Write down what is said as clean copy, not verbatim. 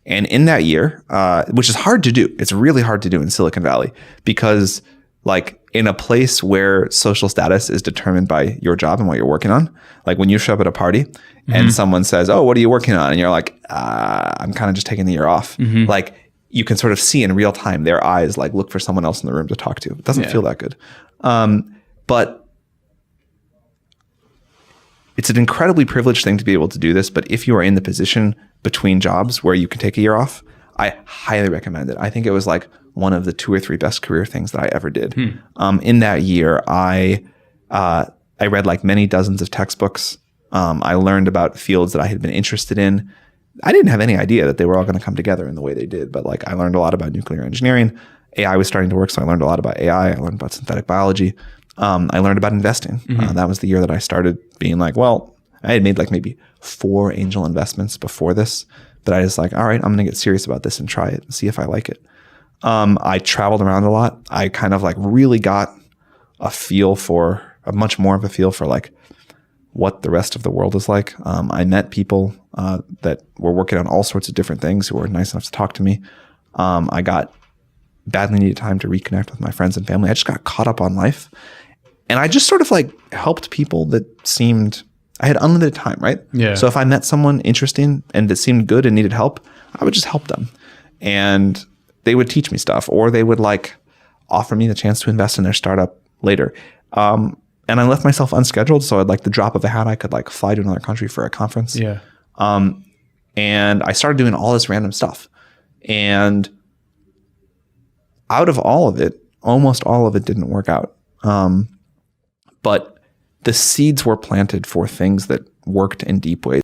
And in that year, which is hard to do, it's really hard to do in Silicon Valley because like in a place where social status is determined by your job and what you're working on, like when you show up at a party and someone says, oh, what are you working on? And you're like, I'm kind of just taking the year off. Like you can sort of see in real time their eyes like look for someone else in the room to talk to. It doesn't feel that good. But it's an incredibly privileged thing to be able to do this. But if you are in the position between jobs where you can take a year off, I highly recommend it. I think it was like one of the 2 or 3 best career things that I ever did. In that year, I read like many dozens of textbooks. I learned about fields that I had been interested in. I didn't have any idea that they were all going to come together in the way they did, but like I learned a lot about nuclear engineering. AI was starting to work, so I learned a lot about AI. I learned about synthetic biology. I learned about investing. That was the year that I started being like, well, I had made like maybe 4 angel investments before this, but I was like, all right, I'm going to get serious about this and try it and see if I like it. I traveled around a lot. I kind of like really got much more of a feel for like what the rest of the world is like. I met people that were working on all sorts of different things who were nice enough to talk to me. I got badly needed time to reconnect with my friends and family. I just got caught up on life. And I just sort of like helped people that seemed, I had unlimited time, right? Yeah. So if I met someone interesting and that seemed good and needed help, I would just help them. And they would teach me stuff, or they would like offer me the chance to invest in their startup later. And I left myself unscheduled. So at like the drop of a hat, I could like fly to another country for a conference. Yeah. And I started doing all this random stuff. And out of all of it, almost all of it didn't work out. But the seeds were planted for things that worked in deep ways.